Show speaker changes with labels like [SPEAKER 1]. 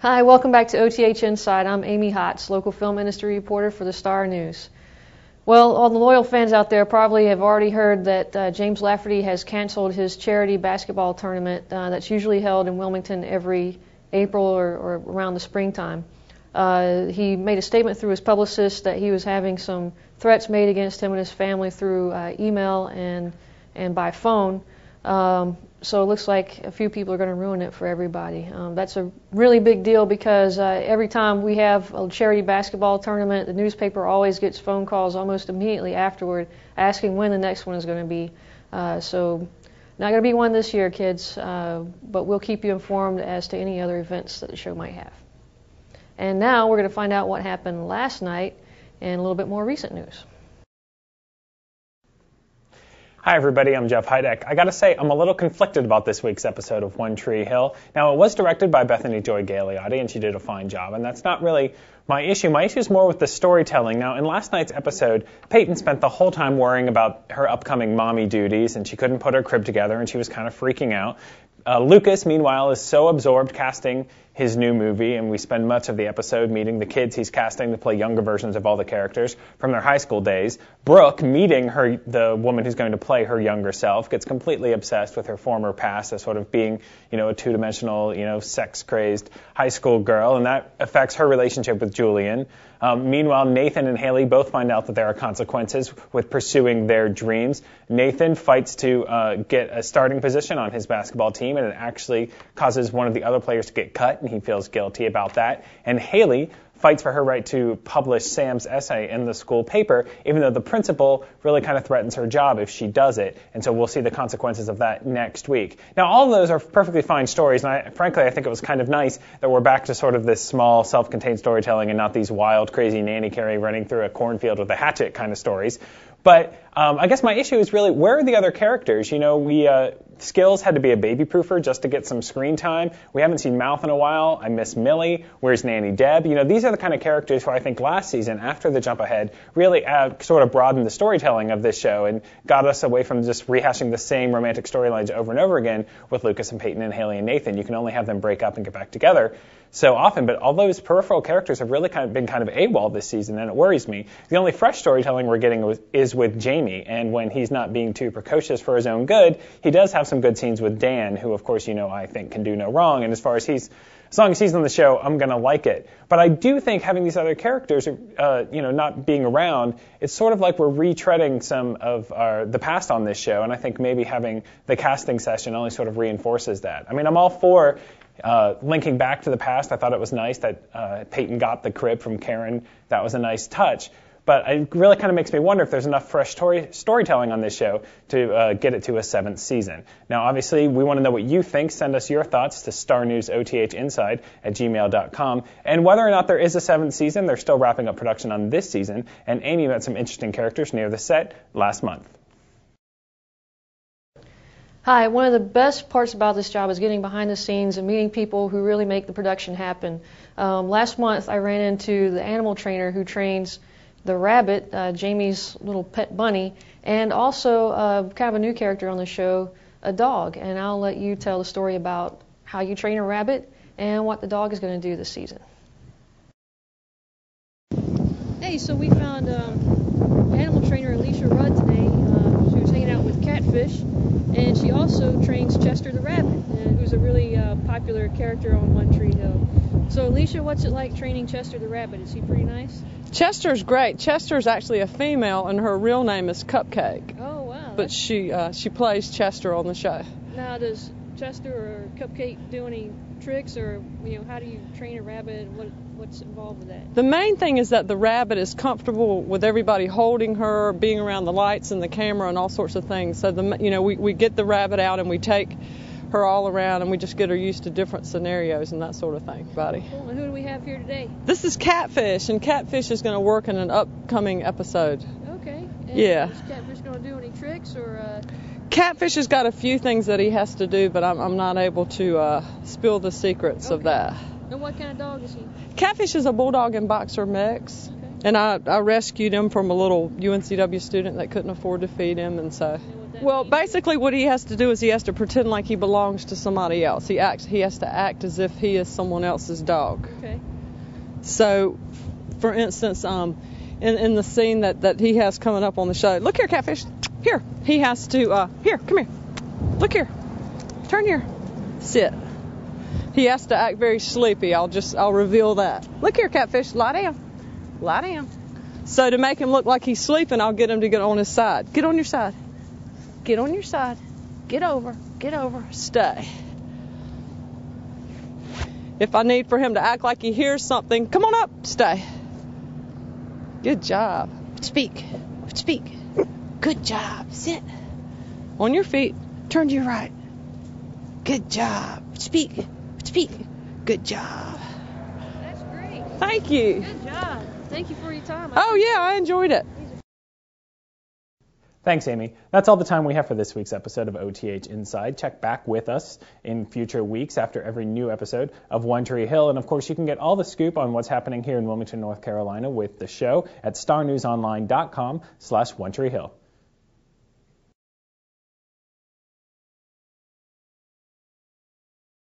[SPEAKER 1] Hi, welcome back to OTH Inside. I'm Amy Hotz, local film industry reporter for the Star News. Well, all the loyal fans out there probably have already heard that James Lafferty has canceled his charity basketball tournament that's usually held in Wilmington every April or around the springtime. He made a statement through his publicist that he was having some threats made against him and his family through email and by phone. So it looks like a few people are going to ruin it for everybody. That's a really big deal because every time we have a charity basketball tournament, the newspaper always gets phone calls almost immediately afterward asking when the next one is going to be. So not going to be one this year, kids, but we'll keep you informed as to any other events that the show might have. And now we're going to find out what happened last night and a little bit more recent news.
[SPEAKER 2] Hi everybody, I'm Jeff Heideck. I gotta say, I'm a little conflicted about this week's episode of One Tree Hill. Now, it was directed by Bethany Joy Gagliotti, and she did a fine job, and that's not really my issue. My issue is more with the storytelling. Now, in last night's episode, Peyton spent the whole time worrying about her upcoming mommy duties, and she couldn't put her crib together, and she was kind of freaking out. Lucas, meanwhile, is so absorbed casting his new movie, and we spend much of the episode meeting the kids he's casting to play younger versions of all the characters from their high school days. Brooke, meeting the woman who's going to play her younger self, gets completely obsessed with her former past as sort of being, a two-dimensional, sex-crazed high school girl, and that affects her relationship with Julian. Meanwhile, Nathan and Haley both find out that there are consequences with pursuing their dreams. Nathan fights to get a starting position on his basketball team, and it actually causes one of the other players to get cut, and he feels guilty about that. And Haley fights for her right to publish Sam's essay in the school paper, even though the principal really kind of threatens her job if she does it. And so we'll see the consequences of that next week. Now, all of those are perfectly fine stories, and frankly, I think it was kind of nice that we're back to sort of this small, self-contained storytelling and not these wild, crazy nanny Carrie running through a cornfield with a hatchet kind of stories. But I guess my issue is really, where are the other characters? Skills had to be a baby proofer just to get some screen time. We haven't seen Mouth in a while. I miss Millie. Where's Nanny Deb? These are the kind of characters who I think last season, after the jump ahead, really sort of broadened the storytelling of this show and got us away from just rehashing the same romantic storylines over and over again with Lucas and Peyton and Haley and Nathan. You can only have them break up and get back together so often, but all those peripheral characters have really been kind of AWOL this season, and it worries me. The only fresh storytelling we're getting is with Jamie, and when he's not being too precocious for his own good, he does have some good scenes with Dan, who, of course, I think can do no wrong, and as long as he's on the show, I'm going to like it. But I do think having these other characters, not being around, it's sort of like we're retreading some of the past on this show, and I think maybe having the casting session only sort of reinforces that. I mean, I'm all for linking back to the past. I thought it was nice that Peyton got the crib from Karen. That was a nice touch. But it really kind of makes me wonder if there's enough fresh storytelling on this show to get it to a 7th season. Now, obviously, we want to know what you think. Send us your thoughts to starnewsothinside@gmail.com. And whether or not there is a 7th season, they're still wrapping up production on this season. And Amy met some interesting characters near the set last month.
[SPEAKER 1] Hi, one of the best parts about this job is getting behind the scenes and meeting people who really make the production happen. Last month, I ran into the animal trainer who trains the rabbit, Jamie's little pet bunny, and also kind of a new character on the show, a dog. And I'll let you tell the story about how you train a rabbit and what the dog is going to do this season. Hey, so we found animal trainer Alicia Rudd today. She was hanging out with Catfish, and she also trains Chester the rabbit, who's a really popular character on One Tree Hill. So, Alicia, what's it like training Chester the rabbit? Is he pretty nice?
[SPEAKER 3] Chester's great. Chester's actually a female, and her real name is Cupcake.
[SPEAKER 1] Oh, wow.
[SPEAKER 3] But she plays Chester on the show.
[SPEAKER 1] Now, does Chester or Cupcake do any tricks, or how do you train a rabbit? What's involved with that?
[SPEAKER 3] The main thing is that the rabbit is comfortable with everybody holding her, being around the lights and the camera and all sorts of things. So we get the rabbit out and we take her all around, and we just get her used to different scenarios and that sort of thing, buddy.
[SPEAKER 1] Cool. And who do we have here today?
[SPEAKER 3] This is Catfish, and Catfish is going to work in an upcoming episode.
[SPEAKER 1] Okay. And
[SPEAKER 3] yeah.
[SPEAKER 1] Is Catfish going to do any tricks, or?
[SPEAKER 3] Catfish has got a few things that he has to do, but I'm not able to spill the secrets of that.
[SPEAKER 1] And what kind of dog is he?
[SPEAKER 3] Catfish is a bulldog and boxer mix.
[SPEAKER 1] Okay.
[SPEAKER 3] And I rescued him from a little UNCW student that couldn't afford to feed him, and so.
[SPEAKER 1] And what
[SPEAKER 3] Well, basically what he has to do is he has to pretend like he belongs to somebody else. He has to act as if he is someone else's dog.
[SPEAKER 1] Okay.
[SPEAKER 3] So, for instance, in the scene that he has coming up on the show, look here, Catfish. Here, he has to, here, come here. Look here. Turn here. Sit. He has to act very sleepy. I'll reveal that. Look here, Catfish. Lie down. Lie down. So to make him look like he's sleeping, I'll get him to get on his side. Get on your side. Get on your side. Get over. Get over. Stay. If I need for him to act like he hears something, come on up. Stay. Good job. Speak. Speak. Good job. Sit. On your feet. Turn to your right. Good job. Speak. Speak. Good job.
[SPEAKER 1] That's great.
[SPEAKER 3] Thank you.
[SPEAKER 1] Good job. Thank you for your time.
[SPEAKER 3] Oh, yeah, I enjoyed it.
[SPEAKER 2] Thanks, Amy. That's all the time we have for this week's episode of OTH Inside. Check back with us in future weeks after every new episode of One Tree Hill. And, of course, you can get all the scoop on what's happening here in Wilmington, North Carolina with the show at starnewsonline.com/OneTreeHill.